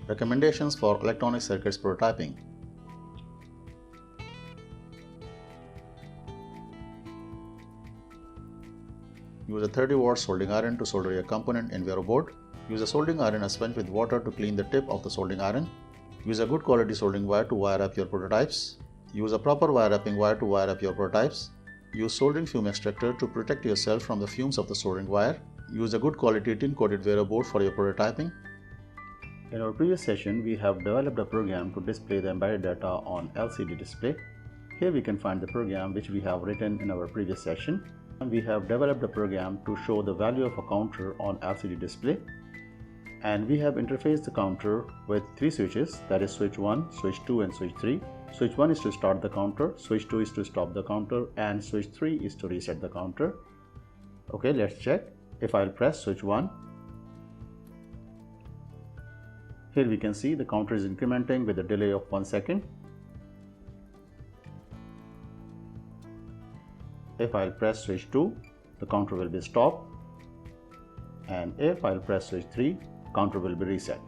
Recommendations for electronic circuits prototyping. Use a 30-watt soldering iron to solder a component in Vero board. Use a soldering iron and sponge with water to clean the tip of the soldering iron. Use a good quality soldering wire to wire up your prototypes. Use a proper wire wrapping wire to wire up your prototypes. Use soldering fume extractor to protect yourself from the fumes of the soldering wire. Use a good quality tin-coated Vero board for your prototyping. In our previous session, we have developed a program to display the embedded data on LCD display. Here we can find the program which we have written in our previous session. And we have developed a program to show the value of a counter on LCD display. And we have interfaced the counter with three switches, that is switch 1, switch 2 and switch 3. Switch 1 is to start the counter, switch 2 is to stop the counter, and switch 3 is to reset the counter. Okay, let's check. If I'll press switch 1, here we can see the counter is incrementing with a delay of 1 second. If I'll press switch 2, the counter will be stopped. And if I'll press switch 3, counter will be reset.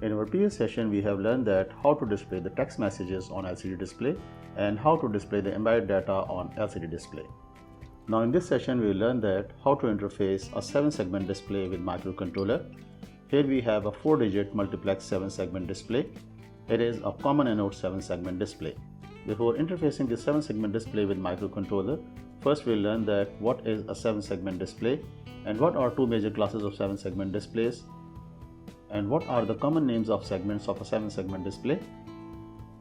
In our previous session, we have learned that how to display the text messages on LCD display and how to display the embedded data on LCD display. Now in this session, we will learn that how to interface a 7-segment display with microcontroller. Here we have a 4-digit multiplex 7-segment display. It is a common anode 7-segment display. Before interfacing the 7-segment display with microcontroller, first we'll learn that what is a 7-segment display and what are two major classes of 7-segment displays and what are the common names of segments of a 7-segment display.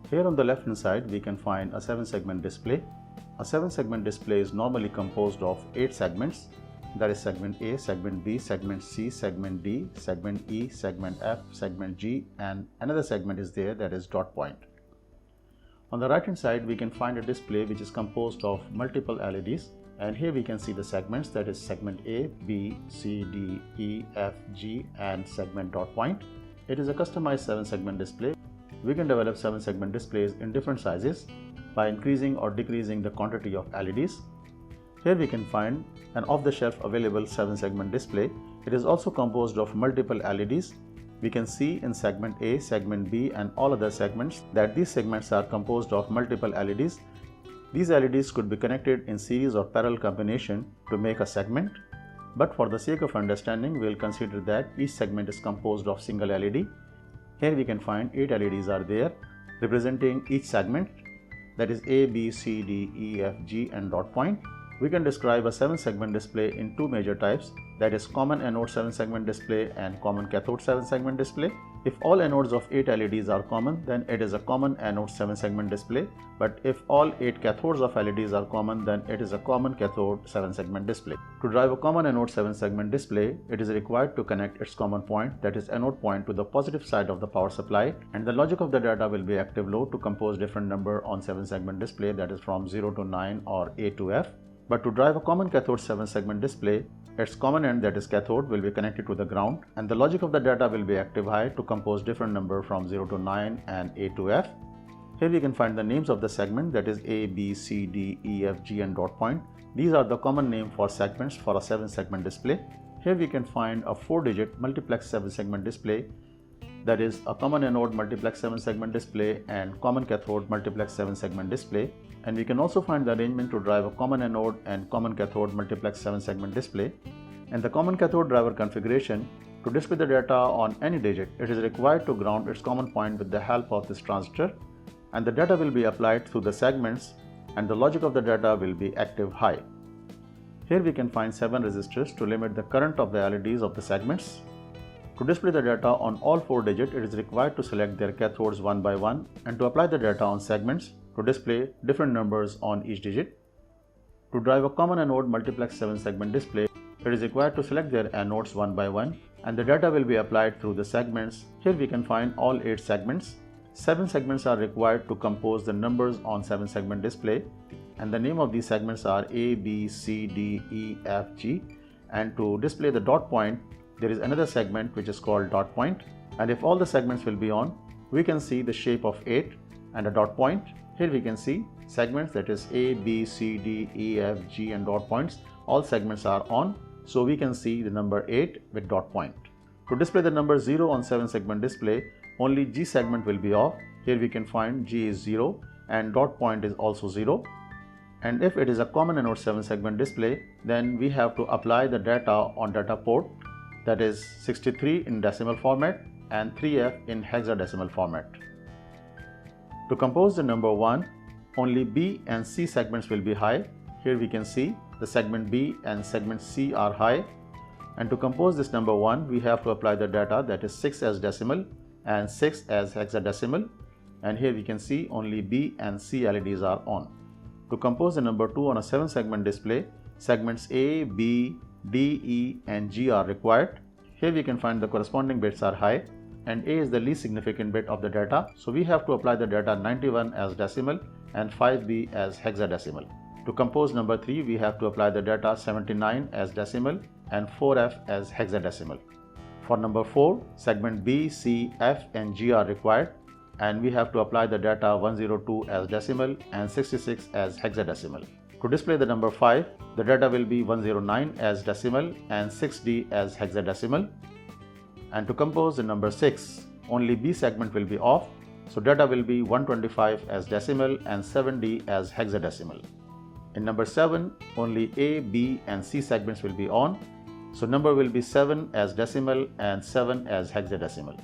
Here on the left hand side we can find a 7-segment display. A 7-segment display is normally composed of 8 segments, that is segment A, segment B, segment C, segment D, segment E, segment F, segment G, and another segment is there, that is dot point. On the right hand side we can find a display which is composed of multiple LEDs, and here we can see the segments, that is segment A, B, C, D, E, F, G, and segment dot point. It is a customized 7-segment display. We can develop 7-segment displays in different sizes by increasing or decreasing the quantity of LEDs. Here we can find an off-the-shelf available 7-segment display. It is also composed of multiple LEDs. We can see in segment A, segment B, and all other segments that these segments are composed of multiple LEDs. These LEDs could be connected in series or parallel combination to make a segment, but for the sake of understanding, we will consider that each segment is composed of single LED. Here we can find 8 LEDs are there representing each segment, that is A, B, C, D, E, F, G, and dot point. We can describe a 7-segment display in two major types, that is common anode 7-segment display and common cathode 7-segment display. If all anodes of 8 LEDs are common, then it is a common anode 7-segment display, but if all 8 cathodes of LEDs are common, then it is a common cathode 7-segment display. To drive a common anode 7-segment display, it is required to connect its common point, that is anode point, to the positive side of the power supply, and the logic of the data will be active low to compose different number on 7-segment display, that is from 0 to 9 or A to F. But to drive a common cathode 7-segment display, its common end, that is cathode, will be connected to the ground, and the logic of the data will be active high to compose different number from 0 to 9 and A to F. Here we can find the names of the segment, that is A, B, C, D, E, F, G, and dot point. These are the common name for segments for a 7-segment display. Here we can find a 4-digit multiplex 7-segment display, that is a common anode multiplex 7-segment display and common cathode multiplex 7-segment display. And we can also find the arrangement to drive a common anode and common cathode multiplex 7-segment display. And the common cathode driver configuration, to display the data on any digit, it is required to ground its common point with the help of this transistor, and the data will be applied through the segments and the logic of the data will be active high. Here we can find 7 resistors to limit the current of the LEDs of the segments. To display the data on all 4 digits, it is required to select their cathodes one by one and to apply the data on segments to display different numbers on each digit. To drive a common anode multiplex 7-segment display, it is required to select their anodes one by one and the data will be applied through the segments. Here we can find all 8 segments. 7 segments are required to compose the numbers on 7-segment display, and the name of these segments are A, B, C, D, E, F, G, and to display the dot point, there is another segment which is called dot point, and if all the segments will be on, we can see the shape of 8 and a dot point. Here we can see segments, that is A, B, C, D, E, F, G, and dot points. All segments are on, so we can see the number 8 with dot point. To display the number 0 on 7 segment display, only G segment will be off. Here we can find G is 0 and dot point is also 0. And if it is a common anode 7 segment display, then we have to apply the data on data port, that is 63 in decimal format and 3F in hexadecimal format. To compose the number 1, only B and C segments will be high. Here we can see the segment B and segment C are high. And to compose this number 1, we have to apply the data, that is 6 as decimal and 6 as hexadecimal. And here we can see only B and C LEDs are on. To compose the number 2 on a 7 segment display, segments A, B, D, E and G are required. Here we can find the corresponding bits are high and A is the least significant bit of the data. So we have to apply the data 91 as decimal and 5B as hexadecimal. To compose number 3, we have to apply the data 79 as decimal and 4F as hexadecimal. For number 4, segment B, C, F and G are required and we have to apply the data 102 as decimal and 66 as hexadecimal. To display the number 5, the data will be 109 as decimal and 6D as hexadecimal. And to compose the number 6, only B segment will be off, so data will be 125 as decimal and 7D as hexadecimal. In number 7, only A, B and C segments will be on, so number will be 7 as decimal and 7 as hexadecimal.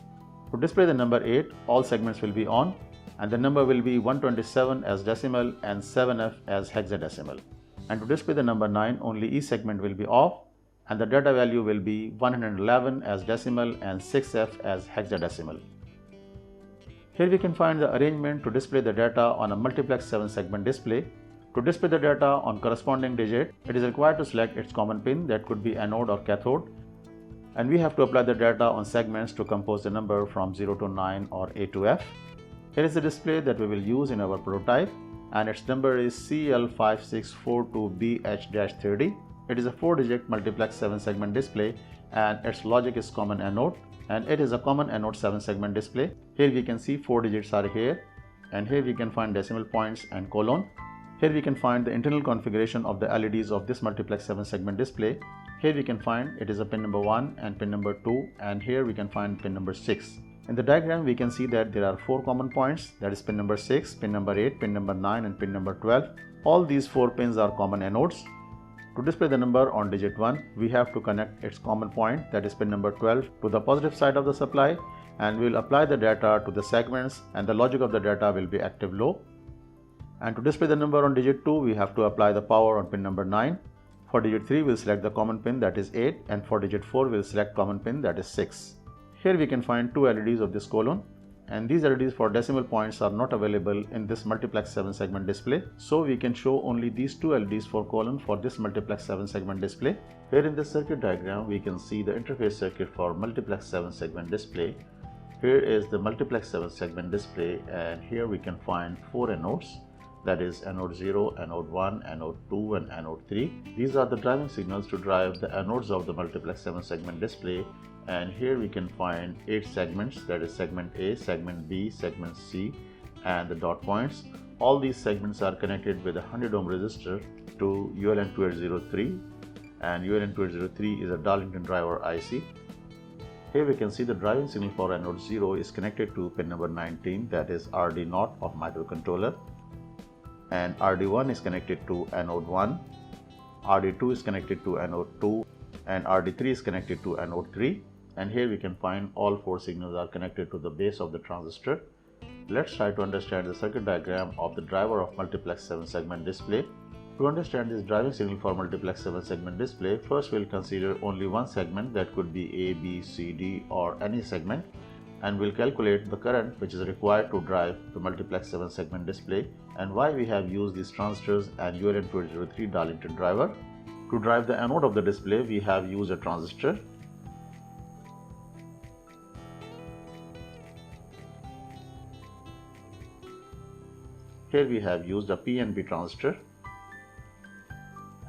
To display the number 8, all segments will be on and the number will be 127 as decimal and 7F as hexadecimal. And to display the number 9, only E segment will be off and the data value will be 111 as decimal and 6F as hexadecimal. Here we can find the arrangement to display the data on a multiplex 7 segment display. To display the data on corresponding digit, it is required to select its common pin, that could be anode or cathode, and we have to apply the data on segments to compose the number from 0 to 9 or A to F. Here is the display that we will use in our prototype and its number is CL5642BH-30. It is a 4-digit multiplex 7 segment display and its logic is common anode, and it is a common anode 7 segment display. Here we can see 4 digits are here and here we can find decimal points and colon. Here we can find the internal configuration of the LEDs of this multiplex 7 segment display. Here we can find it is a pin number 1 and pin number 2 and here we can find pin number 6. In the diagram we can see that there are 4 common points, that is pin number 6, pin number 8, pin number 9 and pin number 12. All these 4 pins are common anodes. To display the number on digit 1, we have to connect its common point, that is pin number 12, to the positive side of the supply and we will apply the data to the segments and the logic of the data will be active low. And to display the number on digit 2, we have to apply the power on pin number 9. For digit 3, we will select the common pin, that is 8, and for digit 4, we will select common pin, that is 6. Here we can find 2 LEDs of this colon, and these LEDs for decimal points are not available in this multiplex 7 segment display, so we can show only these 2 LEDs for colon for this multiplex 7 segment display. Here in this circuit diagram, we can see the interface circuit for multiplex 7 segment display. Here is the multiplex 7 segment display, and here we can find 4 anodes. That is anode 0, anode 1, anode 2 and anode 3. These are the driving signals to drive the anodes of the multiplex 7 segment display, and here we can find 8 segments, that is segment A, segment B, segment C and the dot points. All these segments are connected with a 100 ohm resistor to ULN2803, and ULN2803 is a Darlington Driver Ic. Here we can see the driving signal for anode 0 is connected to pin number 19, that is RD0 of microcontroller, and RD1 is connected to anode 1, RD2 is connected to anode 2 and RD3 is connected to anode 3, and here we can find all 4 signals are connected to the base of the transistor. Let's try to understand the circuit diagram of the driver of multiplex 7 segment display. To understand this driving signal for multiplex 7 segment display, first we'll consider only one segment, that could be A, B, C, D or any segment, and we'll calculate the current which is required to drive the multiplex 7 segment display and why we have used these transistors and ULN2803 Darlington driver. To drive the anode of the display, we have used a transistor. Here we have used a PNP transistor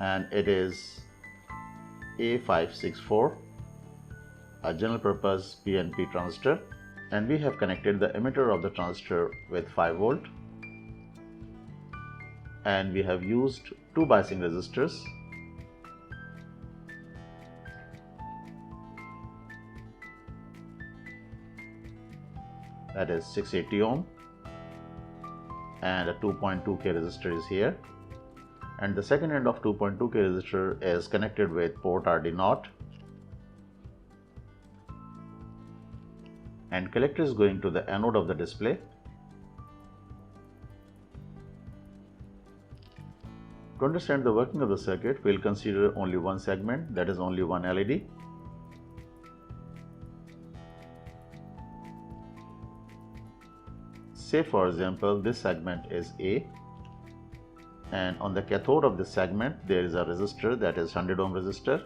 and it is A564, a general purpose PNP transistor, and we have connected the emitter of the transistor with 5 volt, and we have used 2 biasing resistors. that is 680 ohm, and a 2.2k resistor is here, and the second end of 2.2k resistor is connected with port RD0, and collector is going to the anode of the display. To understand the working of the circuit, we will consider only one segment, that is only one LED. Say for example, this segment is A, and on the cathode of this segment there is a resistor, that is 100 ohm resistor,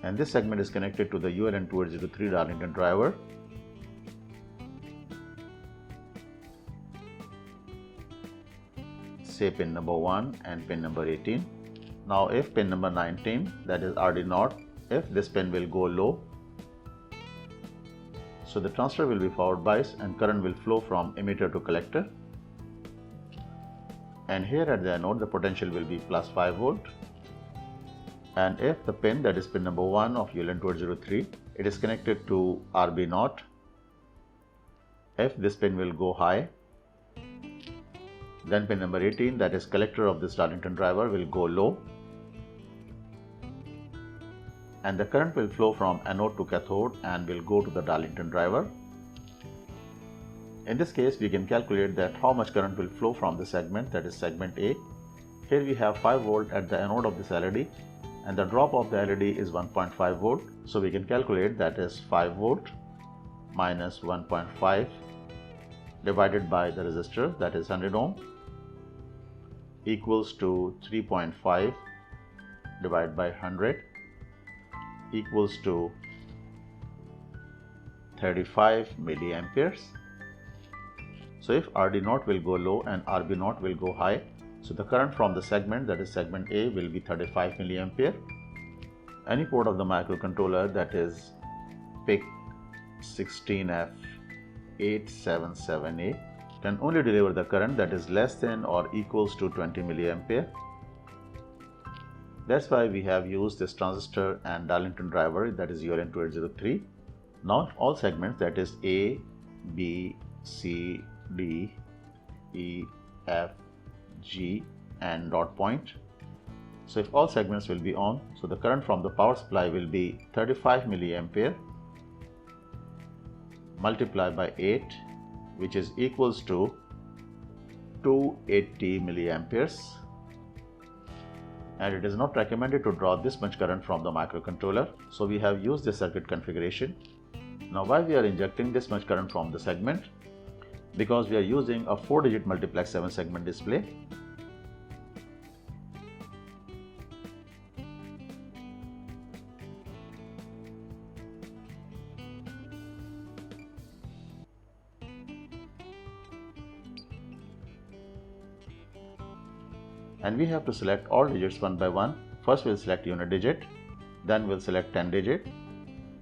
and this segment is connected to the ULN2803 Darlington driver. Say pin number 1 and pin number 18. Now if pin number 19, that is RD0, if this pin will go low, so the transistor will be forward biased and current will flow from emitter to collector, and here at the anode the potential will be plus 5 volt. And if the pin, that is pin number 1 of ULN2803, it is connected to RB0, if this pin will go high, then pin number 18, that is collector of this Darlington driver, will go low, and the current will flow from anode to cathode and will go to the Darlington driver. In this case, we can calculate that how much current will flow from the segment, that is segment A. Here we have 5 volt at the anode of this LED, and the drop of the LED is 1.5 volt. So we can calculate that is 5 volt minus 1.5 divided by the resistor, that is 100 ohm, equals to 3.5 divided by 100 equals to 35 milliamperes. So if RD0 will go low and RB0 will go high, so the current from the segment, that is segment A, will be 35 milliampere. Any port of the microcontroller, that is PIC 16F877A, can only deliver the current that is less than or equals to 20 milliampere. That's why we have used this transistor and Darlington driver, that is ULN2803. Now if all segments, that is A, B, C, D, E, F, G and dot point. So if all segments will be on, so the current from the power supply will be 35 milliampere multiplied by 8, which is equals to 280 milliamperes. And it is not recommended to draw this much current from the microcontroller, so we have used this circuit configuration. Now why we are injecting this much current from the segment? Because we are using a 4-digit multiplex 7-segment display. And we have to select all digits one by one. First we'll select unit digit, then we'll select 10 digit,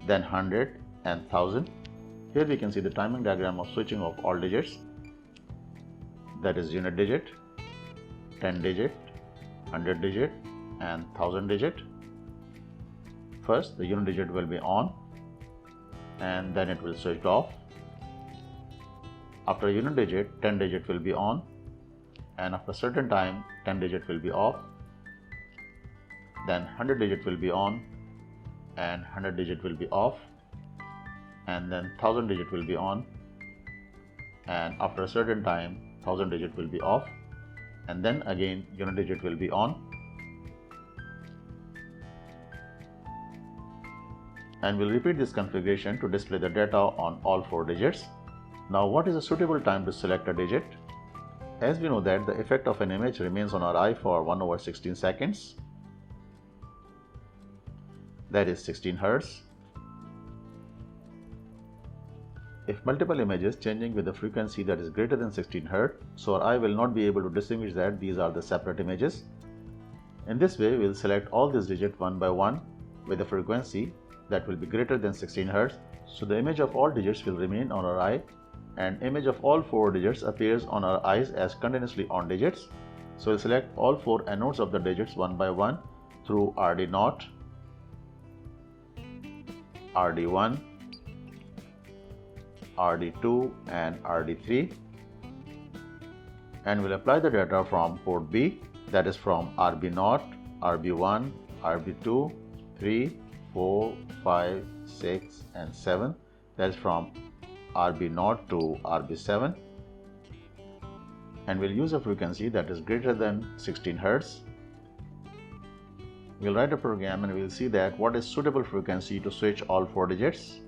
then 100 and 1000. Here we can see the timing diagram of switching of all digits, that is unit digit, 10 digit, 100 digit and 1000 digit. First the unit digit will be on and then it will switch off. After unit digit, 10 digit will be on, and after a certain time 10 digit will be off, then 100 digit will be on and 100 digit will be off, and then 1000 digit will be on, and after a certain time 1000 digit will be off, and then again unit digit will be on, and we'll repeat this configuration to display the data on all 4 digits. Now what is a suitable time to select a digit? As we know that the effect of an image remains on our eye for 1/16 seconds, that is 16 Hz. If multiple images changing with a frequency that is greater than 16 Hz, so our eye will not be able to distinguish that these are the separate images. In this way, we will select all these digits one by one with a frequency that will be greater than 16 Hz. So the image of all digits will remain on our eye, and image of all 4 digits appears on our eyes as continuously on digits. So we'll select all 4 anodes of the digits one by one through RD0, RD1, RD2 and RD3, and we'll apply the data from port B, that is from RB0, RB1, RB2, 3, 4, 5, 6 and 7, that is from RB0 to RB7, and we'll use a frequency that is greater than 16 Hz. We'll write a program and we'll see that what is suitable frequency to switch all 4 digits.